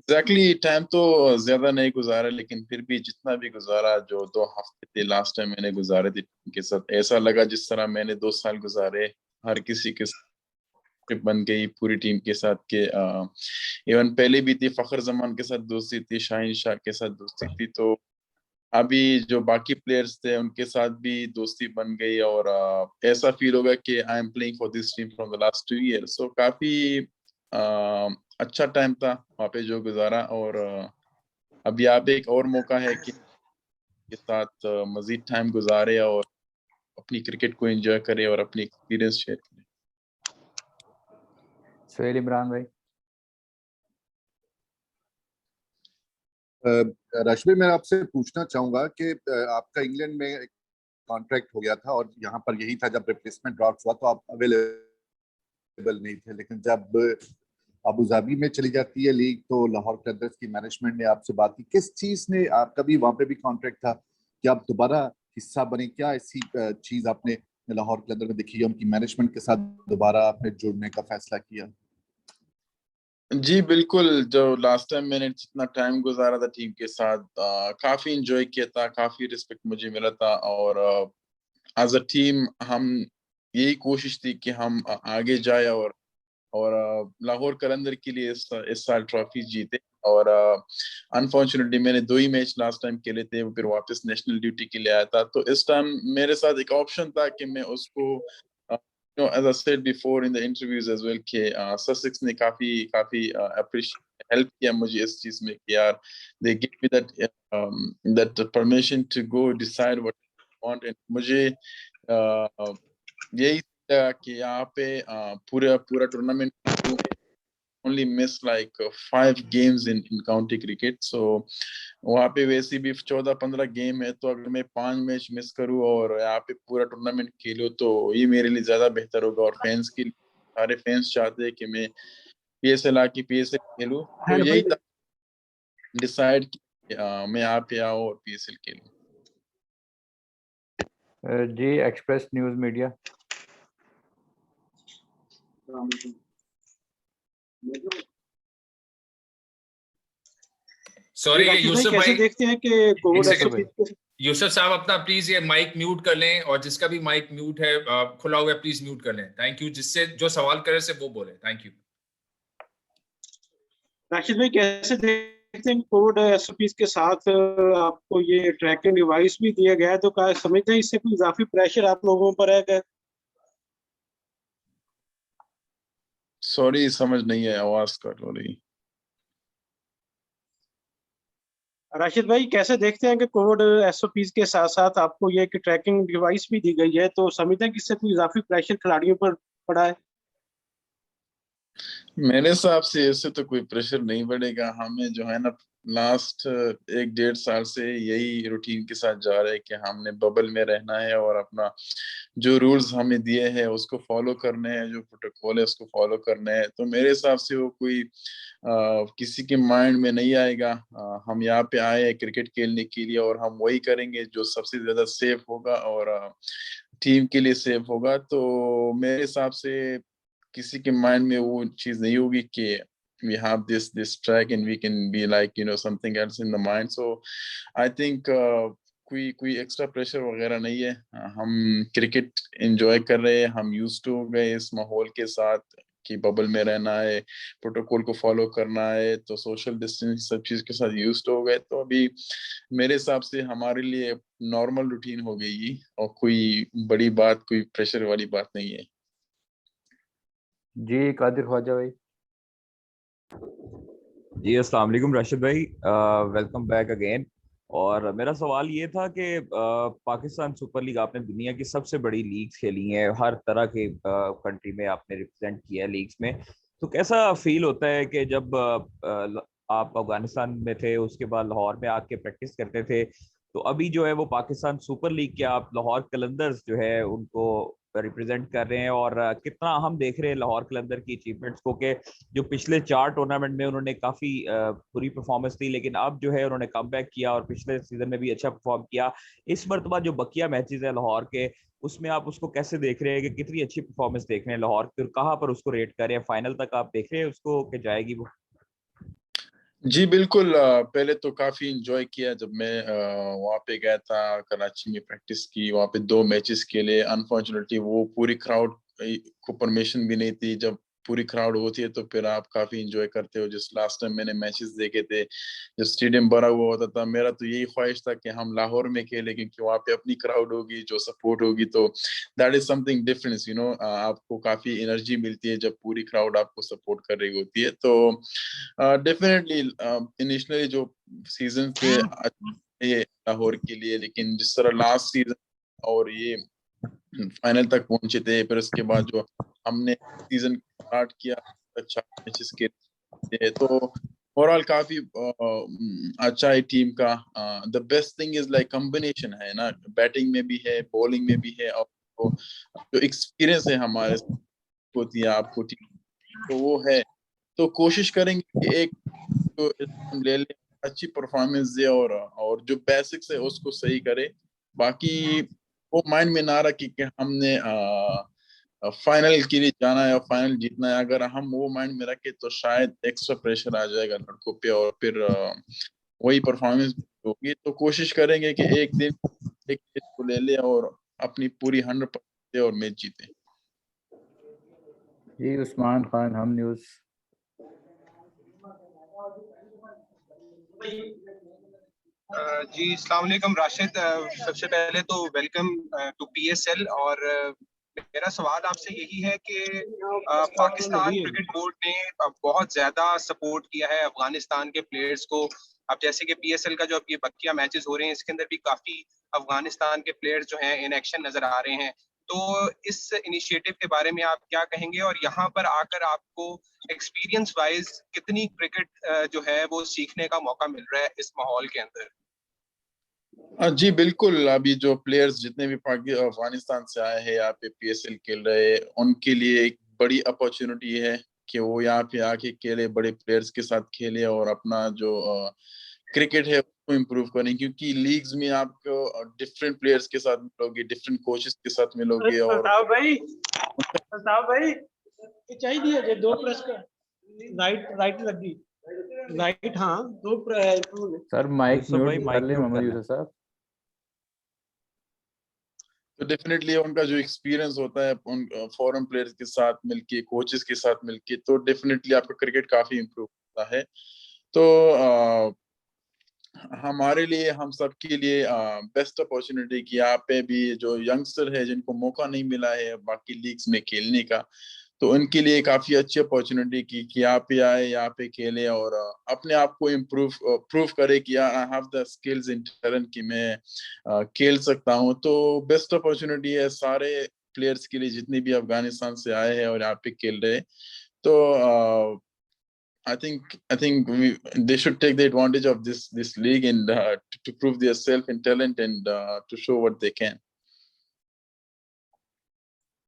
Exactly time तो ज्यादा नहीं गुजारा, लेकिन फिर भी जितना भी गुजारा, जो 2 हफ्ते थे लास्ट टाइम मैंने गुजारे थे टीम के साथ, ऐसा लगा जिस तरह मैंने 2 साल गुजारे हर किसी के साथ। बन गई पूरी टीम के साथ के इवन पहले भी थी, फखर जमान के साथ दोस्ती थी, शाहीन शाह के साथ दोस्ती थी, तो अभी जो बाकी प्लेयर्स थे उनके साथ भी दोस्ती बन गई। और ऐसा फील होगा कि I am playing for this team from the last 2 years. So काफी अच्छा टाइम था वहाँ पे जो गुजारा। और अभी आप एक और मौका है कि के साथ मजीद टाइम गुजारे और अपनी क्रिकेट को एंजॉय करे और अपनी एक्सपीरियंस शेयर करें। सोहेल इमरान भाई। राशिद, मैं आपसे पूछना चाहूंगा कि आपका इंग्लैंड में कॉन्ट्रैक्ट हो गया था और यहाँ पर यही था, जब रिप्लेसमेंट ड्राफ्ट हुआ तो आप अवेलेबल नहीं थे, लेकिन जब अबू धाबी में चली जाती है लीग तो लाहौर क्लंदर्स की मैनेजमेंट ने आपसे बात की। किस चीज ने, आपका भी वहां पे भी कॉन्ट्रैक्ट था, कि आप दोबारा हिस्सा बने? क्या ऐसी चीज आपने लाहौर क्लंदर में देखी, उनकी मैनेजमेंट के साथ दोबारा आपने जुड़ने का फैसला किया? जी बिल्कुल, जो लास्ट टाइम मैंने जितना टाइम गुजारा था टीम के साथ, काफी एंजॉय किया था, काफी रिस्पेक्ट मुझे मिला था। और एज अ टीम हम यही कोशिश थी कि हम आगे जाए और लाहौर कलंदर के लिए इस साल ट्रॉफी जीते। और अनफॉर्चुनेटली मैंने 2 ही मैच लास्ट टाइम खेले थे, फिर वापस नेशनल ड्यूटी के लिए आया था। तो इस टाइम मेरे साथ एक ऑप्शन था कि मैं उसको as I said before in the interviews as well कि ससेक्स ने काफी काफी अप्रिशिएट हेल्प किया मुझे इस चीज में कि यार they gave me that permission to go decide what I want। and मुझे यही था कि यहाँ पे पूरा पूरा tournament only miss like 5 games in county cricket। so वहाँ पे वैसे भी 14-15 गेम है, तो अगर मैं 5 मैच मिस करूँ और यहाँ पे पूरा टूर्नामेंट खेलूँ तो ये मेरे लिए ज्यादा बेहतर होगा। और फैंस के लिए, सारे फैंस चाहते हैं कि मैं पीएसएल आके पीएसएल खेलूँ, तो यही था डिसाइड कि मैं यहाँ पे आऊँ और पीएसएल खेलूँ। G express news media. Sorry Yusuf भाई, देखते हैं कि यूसुफ साहब अपना प्लीज ये माइक म्यूट कर लें, और जिसका भी माइक म्यूट है खुला हुआ है प्लीज म्यूट कर लें। Thank you. जिससे जो सवाल करे से वो बोले। Thank you. राशिद भाई, कैसे देखते हैं कोविड एसओपीज के साथ आपको ये ट्रैकिंग डिवाइस भी दिया गया है, तो क्या समझते हैं इससे कोई इजाफी प्रेशर आप लोगों पर है? सॉरी समझ नहीं है, आवाज कट हो रही। राशिद भाई, कैसे देखते हैं कि कोविड एसओपीज के साथ साथ आपको ये कि ट्रैकिंग डिवाइस भी दी गई है, तो समझते हैं कि इससे कोई इजाफी प्रेशर खिलाड़ियों पर पड़ा है? मेरे हिसाब से इससे तो कोई प्रेशर नहीं बढ़ेगा। हमें जो है ना लास्ट 1-1.5 साल से यही रूटीन के साथ जा रहे हैं कि हमने बबल में रहना है और अपना जो रूल्स हमें दिए हैं उसको फॉलो करने हैं, जो प्रोटोकॉल है उसको फॉलो करना है। तो मेरे हिसाब से वो कोई किसी के माइंड में नहीं आएगा। हम यहाँ पे आए हैं क्रिकेट खेलने के लिए और हम वही करेंगे जो सबसे ज्यादा सेफ होगा और टीम के लिए सेफ होगा। तो मेरे हिसाब से किसी के माइंड में वो चीज नहीं होगी कि we have this track and we can be like something else in the mind। so I think कोई एक्स्ट्रा प्रेशर वगैरह नहीं है। हम क्रिकेट एंजॉय कर रहे हैं, हम यूज टू हो गए इस माहौल के साथ कि बबल में रहना है, प्रोटोकॉल को फॉलो करना है, तो सोशल डिस्टेंस सब चीज के साथ यूज टू हो गए। तो अभी मेरे हिसाब से हमारे लिए नॉर्मल रूटीन हो गई और कोई बड़ी बात, कोई प्रेशर वाली बात नहीं है। जी कादिर ख्वाजा भाई। जी अस्सलाम वालेकुम राशिद भाई, वेलकम बैक अगेन। और मेरा सवाल ये था कि पाकिस्तान सुपर लीग आपने दुनिया की सबसे बड़ी लीग्स खेली हैं, हर तरह के कंट्री में आपने रिप्रेजेंट किया है लीग्स में, तो कैसा फील होता है कि जब आप अफगानिस्तान में थे उसके बाद लाहौर में आके प्रैक्टिस करते थे, तो अभी जो है वो पाकिस्तान सुपर लीग के आप लाहौर कलंदर्स जो है उनको रिप्रेजेंट कर रहे हैं, और कितना हम देख रहे हैं लाहौर कलंदर की अचीवमेंट्स को कि जो पिछले 4 टूर्नामेंट में उन्होंने काफी बुरी परफॉर्मेंस दी, लेकिन अब जो है उन्होंने कम बैक किया और पिछले सीजन में भी अच्छा परफॉर्म किया। इस मरतबा जो बकिया मैचेस है लाहौर के, उसमें आप उसको कैसे देख रहे हैं कि कितनी अच्छी परफॉर्मेंस देख रहे हैं लाहौर, फिर कहाँ पर उसको रेट कर रहे हैं, फाइनल तक आप देख रहे हैं उसको कि जाएगी वो? जी बिल्कुल, पहले तो काफी इंजॉय किया जब मैं वहाँ पे गया था, कराची में प्रैक्टिस की, वहाँ पे 2 मैचेस के लिए। अनफॉर्चुनेटली वो पूरी क्राउड को परमिशन भी नहीं थी। जब पूरी क्राउड होती है तो फिर आप काफी इंजॉय करते हो। जिस लास्ट टाइम मैंने मैचेस देखे थे, जब स्टेडियम भरा हुआ होता था, मेरा तो यही ख्वाहिश था कि हम लाहौर में खेलें, क्योंकि वहाँ पे अपनी क्राउड होगी जो सपोर्ट होगी। तो दैट इज समथिंग डिफरेंस, आपको काफी एनर्जी मिलती है जब पूरी क्राउड आपको सपोर्ट कर रही होती है। तो डेफिनेटली इनिशियली जो सीजन थे ये लाहौर के लिए, लेकिन जिस तरह लास्ट सीजन और ये फाइनल तक पहुंचे थे, फिर उसके बाद जो हमने सीजन स्टार्ट किया, अच्छा मैचेस के थे, तो ओवरऑल काफी अच्छा है टीम का। The best thing is like combination है ना, बैटिंग में भी है, बॉलिंग में भी है, और जो एक्सपीरियंस है हमारे साथ होती है आपको टीम, तो वो है। तो कोशिश करेंगे कि एक तो हम ले ले, अच्छी परफॉर्मेंस दे, और जो बेसिक्स है उसको सही करे। बाकी वो माइंड में ना रखे कि हमने फाइनल के लिए जाना है और फाइनल जीतना है। अगर हम वो माइंड में रखे तो शायद एक्स्ट्रा प्रेशर आ जाएगा लड़कों पे, और फिर वही परफॉर्मेंस होगी। तो कोशिश करेंगे कि एक दिन एक मैच को ले ले और अपनी पूरी 100% और मैच जीते। जी उस्मान खान, हम न्यूज़। जी अस्सलाम वालेकुम राशिद। सबसे पहले तो वेलकम टू पीएसएल। और मेरा सवाल आपसे यही है कि पाकिस्तान क्रिकेट बोर्ड ने बहुत ज्यादा सपोर्ट किया है अफगानिस्तान के प्लेयर्स को। अब जैसे कि पीएसएल का जो अब ये बकिया मैचेस हो रहे हैं, इसके अंदर भी काफी अफगानिस्तान के प्लेयर्स जो हैं इन एक्शन नजर आ रहे हैं। तो इस इनिशिएटिव के बारे में आप क्या कहेंगे, और यहाँ पर आकर आपको एक्सपीरियंस वाइज कितनी क्रिकेट जो है वो सीखने का मौका मिल रहा है इस माहौल के अंदर? जी बिल्कुल, अभी जो प्लेयर्स जितने भी अफगानिस्तान से आए हैं यहाँ पे पीएसएल खेल रहे हैं, उनके लिए एक बड़ी अपॉर्चुनिटी है कि वो यहाँ पे आके खेले, बड़े प्लेयर्स के साथ खेले, और अपना जो क्रिकेट है उसको इम्प्रूव करें। क्योंकि लीग्स में आपको डिफरेंट प्लेयर्स के साथ मिलोगे, डिफरेंट कोचेस के साथ मिलोगे, और प्रताप भाई ये चाहिए जे दो प्रेस का राइट राइट लगी राइट। हाँ दो सर माइक यूसुफ भाई म्यूट कर माइक ले म्यूट मोहम्मद कर लें। यूसुफ साहब। तो डेफिनेटली उनका जो एक्सपीरियंस होता है उन फॉरेन प्लेयर्स के साथ मिलके, कोचेस के साथ मिलके, तो डेफिनेटली आपका क्रिकेट काफी इम्प्रूव होता है। तो हमारे लिए, हम सब के लिए बेस्ट अपॉर्चुनिटी कि यहाँ पे भी जो यंगस्टर है जिनको मौका नहीं मिला है बाकी लीग्स में खेलने का, तो उनके लिए काफी अच्छी अपॉर्चुनिटी की यहाँ पे आए, यहाँ पे खेले, और अपने आप को इम्प्रूव प्रूव करे कि I have the skills in talent कि मैं खेल सकता हूँ। तो बेस्ट अपॉर्चुनिटी है सारे प्लेयर्स के लिए जितने भी अफगानिस्तान से आए हैं और यहाँ पे खेल रहे हैं। तो I think they should take the advantage of this league, and to prove their self and talent, and to show what they can.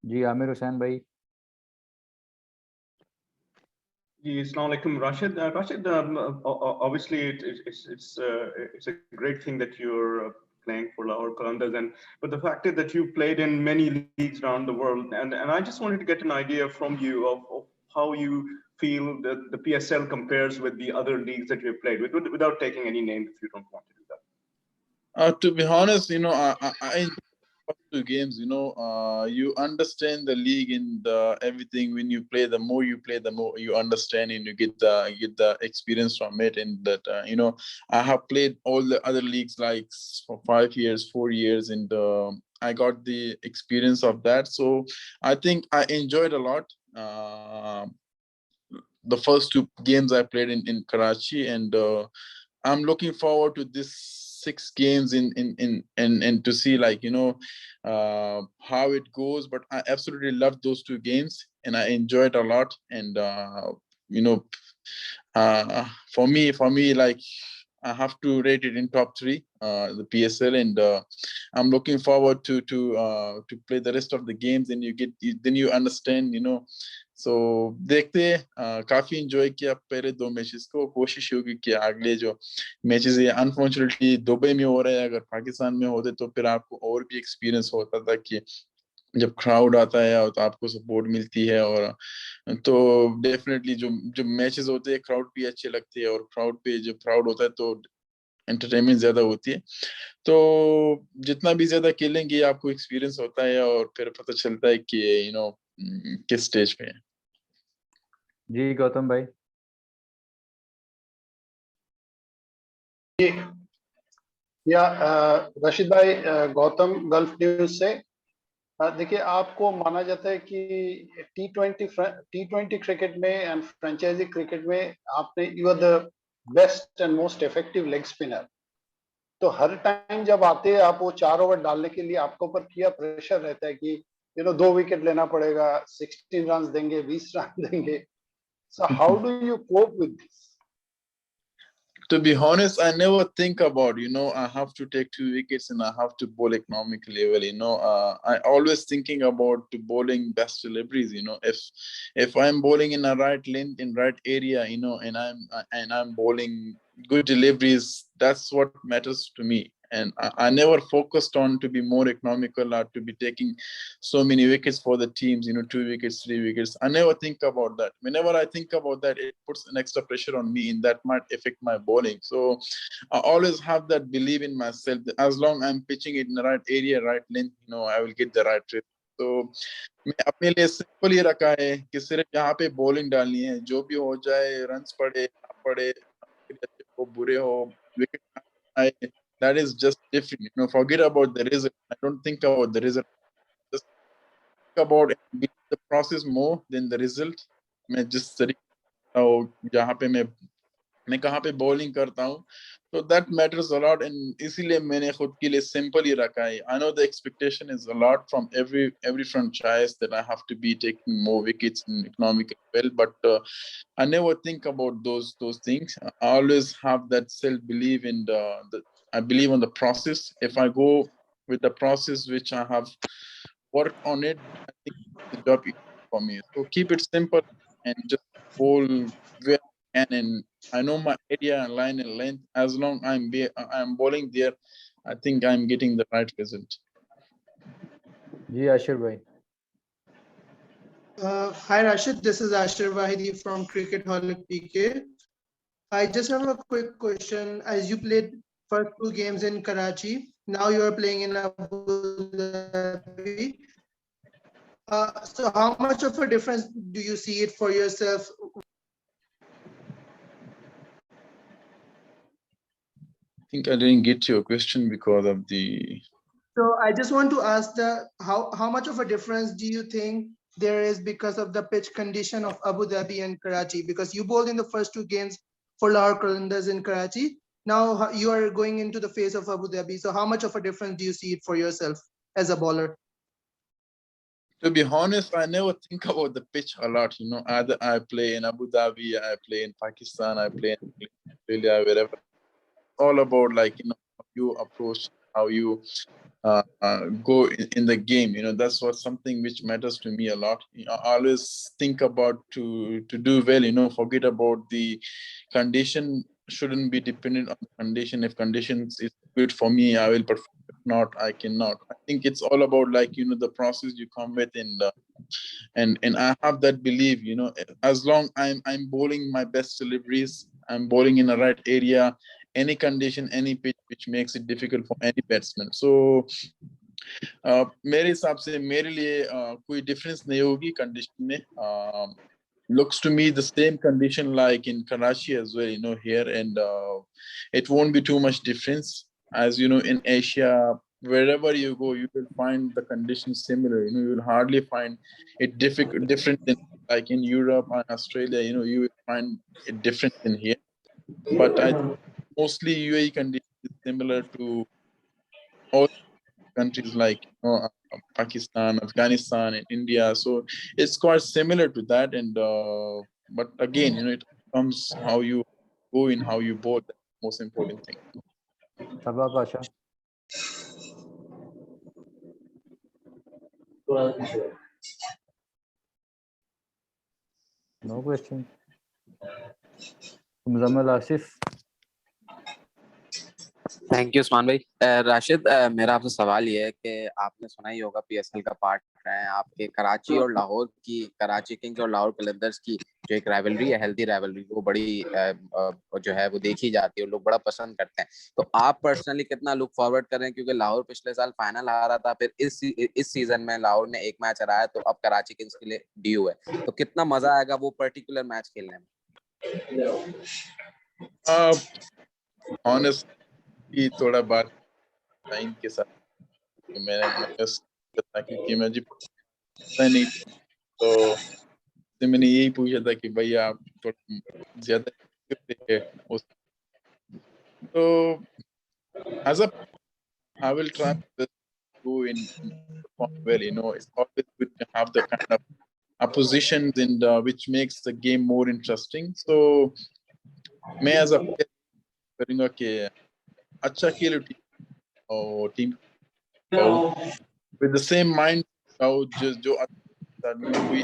जी आमिर हुसैन भाई। Assalamu alaikum, Rashid. Rashid, obviously it's a great thing that you're playing for Lahore Qalandars, but the fact is that you played in many leagues around the world, and I just wanted to get an idea from you of how you feel that the PSL compares with the other leagues that you have played with, without taking any names if you don't want to do that. To be honest, I enjoy two games. You understand the league and everything. When you play, the more you play, the more you understand, and you get the experience from it. And that I have played all the other leagues like for 5 years, 4 years, and I got the experience of that. So I think I enjoyed a lot. The first 2 games I played in Karachi, and I'm looking forward to this 6 games and to see how it goes. But I absolutely loved those 2 games and I enjoyed a lot. And you know, for me, like I have to rate it in top 3, the PSL, and I'm looking forward to play the rest of the games. And then you understand, सो देखते हैं। काफी enjoy किया पहले 2 matches को। कोशिश होगी कि अगले जो मैचेस है, अनफॉर्चुनेटली दुबई में हो रहा है, अगर पाकिस्तान में होते तो फिर आपको और भी एक्सपीरियंस होता था कि जब क्राउड आता है तो आपको सपोर्ट मिलती है, और तो डेफिनेटली जो जो मैचेस होते हैं क्राउड भी अच्छे लगते हैं, और क्राउड पे जब क्राउड होता है तो एंटरटेनमेंट ज्यादा होती है। तो जितना भी ज्यादा खेलेंगे आपको एक्सपीरियंस होता है, और फिर पता चलता है कि किस स्टेज पे है। जी गौतम भाई। या रशीद भाई, गौतम गल्फ न्यूज से। देखिए, आपको माना जाता है कि टी20 क्रिकेट में एंड फ्रेंचाइजी क्रिकेट में आपने you are the best and most effective leg spinner. तो हर टाइम जब आते हैं आप, वो 4 ओवर डालने के लिए आपके ऊपर किया प्रेशर रहता है कि 2 विकेट लेना पड़ेगा, 16 रन देंगे, 20 रन देंगे। So how do you cope with this? To be honest, I never think about, I have to take 2 wickets and I have to bowl economically well. I always thinking about to bowling best deliveries. If I'm bowling in a right length, in right area, and I'm bowling good deliveries, that's what matters to me. And I never focused on to be more economical or to be taking so many wickets for the teams, 2 wickets, 3 wickets. I never think about that. Whenever I think about that, it puts an extra pressure on me, and that might affect my bowling. So I always have that belief in myself that as long I'm pitching it in the right area, right length, I will get the right trip. So मैं अपने लिए simple ही रखा है कि सिर्फ यहाँ पे bowling डालनी है, जो भी हो जाए, रन्स पड़े ना पड़े, अच्छे हो बुरे हो, विकेट आए, that is just different. Forget about the result. I don't think about the result. Just think about the process more than the result. मैं जिस तरीके जहाँ पे मैं कहाँ पे बॉलिंग करता हूँ, तो that matters a lot, and इसीलिए मैंने खुद के लिए सिंपल ही रखा है. I know the expectation is a lot from every franchise that I have to be taking more wickets in economic well, but I never think about those things. I always have that self belief in I believe on the process. If I go with the process which I have worked on it, I think the job is for me. So keep it simple and just bowl where I can, and I know my area and line and length. As long I'm bowling there, I think I'm getting the right result. जी आशिर भाई। Hi Rashid, this is Ashir Wahidi from Cricketaholic PK. I just have a quick question. As you played first 2 games in Karachi, now you are playing in Abu Dhabi. So how much of a difference do you see it for yourself? I think I didn't get your question because of the. So I just want to ask how much of a difference do you think there is because of the pitch condition of Abu Dhabi and Karachi? Because you bowled in the first 2 games for Lahore Qalandars in Karachi. Now you are going into the face of Abu Dhabi. So how much of a difference do you see it for yourself as a bowler? To be honest, I never think about the pitch a lot. Either I play in Abu Dhabi, I play in Pakistan, I play in Australia, wherever. All about how you approach, how you go in the game. That's what something which matters to me a lot. I always think about to do well. Forget about the condition. Shouldn't be dependent on the condition. If conditions is good for me, I will perform. If not, I cannot. I think it's all about the process you come with, and I have that belief. As long I'm bowling my best deliveries, I'm bowling in the right area, any condition, any pitch which makes it difficult for any batsman. So मेरे हिसाब से मेरे लिए कोई difference नहीं होगी condition में. Looks to me the same condition like in Karachi as well, here, and it won't be too much difference. As you know, in Asia, wherever you go, you will find the conditions similar. You will hardly find it different than like in Europe and Australia. You will find it different than here. But I think mostly UAE condition is similar to all countries like Pakistan, Afghanistan, and India. So it's quite similar to that. And but again, it comes how you go in, how you bowl. That's the most important thing. Sabah Pasha. No question. Muzammil Asif. Thank you Usman भाई। राशिद, मेरा आपसे सवाल ये है कि आपने सुना ही होगा पीएसएल का पार्ट रहे हैं आपके कराची और लाहौर की, कराची किंग्स और लाहौर कलंदर्स की जो एक राइवलरी है, हेल्दी राइवलरी, वो बड़ी जो है वो देखी जाती है और लोग बड़ा पसंद करते हैं। तो आप पर्सनली कितना लुक फॉरवर्ड कर रहे हैं, क्योंकि लाहौर पिछले साल फाइनल हारा था, फिर इस सीजन में लाहौर ने एक मैच हराया, तो अब कराची किंग्स के लिए ड्यू है, तो कितना मजा आएगा वो पर्टिकुलर मैच खेलने में? ऑनेस्ट कि थोड़ा बात टाइम के साथ मैंने क्योंकि मैं जी नहीं, तो मैंने यही पूछा था कि भाई आप थोड़ा ज्यादा उस, तो as a I will try to go in well, you know, it's always good to have the kind of oppositions and which makes the game more interesting. So मैं as a player करूँगा कि अच्छा खेलो team with the same mind जो कोई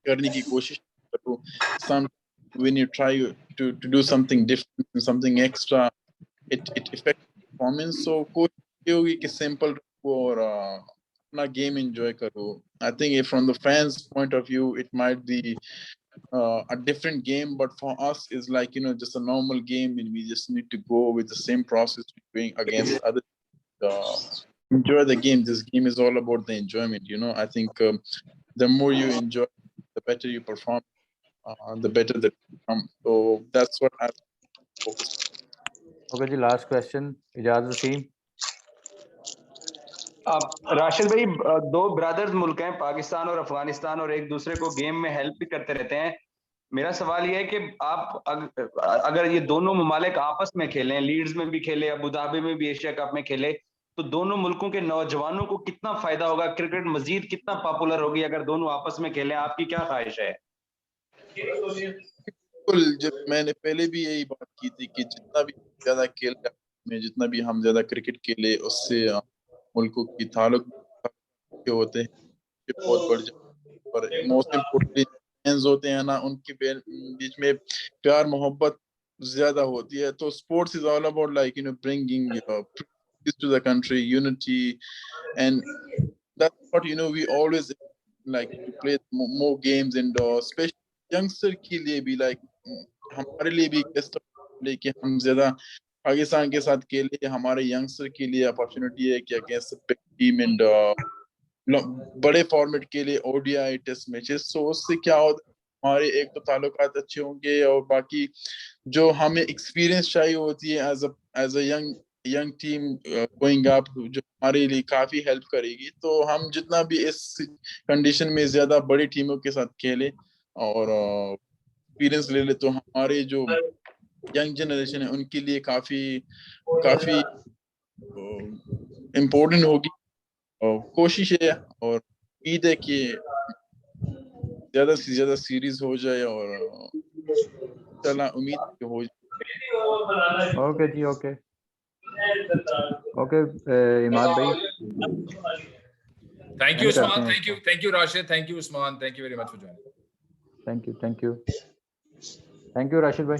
करने की कोशिश करो, some when you try to do something different, something extra, it affects performance. So कोशिश ये होगी कि simple रखो और अपना game enjoy करो. I think from the fans point of view it might be a different game, but for us it's like, you know, just a normal game and we just need to go with the same process we're going against other enjoy the game. This game is all about the enjoyment, you know. I think the more you enjoy, the better you perform, the better the become. So that's what I focus. Okay ji, last question, Ejaz Wasim. Rashid भाई, दो brothers मुल्क हैं पाकिस्तान और अफगानिस्तान, और एक दूसरे को game में हेल्प भी करते रहते हैं। मेरा सवाल ये है कि आप अगर ये दोनों ममालिक आपस में खेलें, लीड्स में भी खेले, अबू धाबी में भी एशिया कप में खेले, तो दोनों मुल्कों के नौजवानों को कितना फायदा होगा, क्रिकेट मजीद कितना पॉपुलर होगी अगर दोनों आपस में खेलें? आपकी क्या ख्वाहिश है? बिल्कुल, जब मैंने पहले भी यही बात की थी कि जितना भी ज्यादा खेल में, जितना भी हम ज्यादा क्रिकेट खेले, उससे मुल्कों की ताल्लुक जो होते हैं बहुत बढ़ जाते, और मोस्ट इम्पोर्टेंटली फैंस होते हैं ना, उनके बीच में प्यार मोहब्बत ज्यादा होती है। तो sports is all about like, you know, bringing peace to the country, unity, and that's what, you know, we always like to play more games, and especially youngster के लिए भी, like हमारे लिए भी लेके हम ज्यादा पाकिस्तान के साथ खेले, हमारे यंगस्टर के लिए अपॉर्चुनिटी है कि अगेंस्ट टीम एंड बड़े फॉर्मेट के लिए ओडीआई टेस्ट मैचेस। सो उससे क्या होता है, हमारे एक तो ताल्लुकात अच्छे होंगे, और बाकी जो हमें एक्सपीरियंस चाहिए होती है as a young team going up, जो हमारे लिए काफी हेल्प करेगी। तो हम जितना भी इस कंडीशन में ज्यादा बड़ी टीमों के साथ खेले और एक्सपीरियंस ले ले, तो हमारे जो यंग जनरेशन है उनके लिए काफी इम्पोर्टेंट होगी। और कोशिश है और उम्मीद है कि ज्यादा से ज्यादा सीरीज हो जाए, और चला उम्मीद हो जाए। ओके जी, ओके इमाद भाई। Thank you Usman, thank you Rashid, thank you Usman, thank you very much for joining. Thank you Rashid भाई।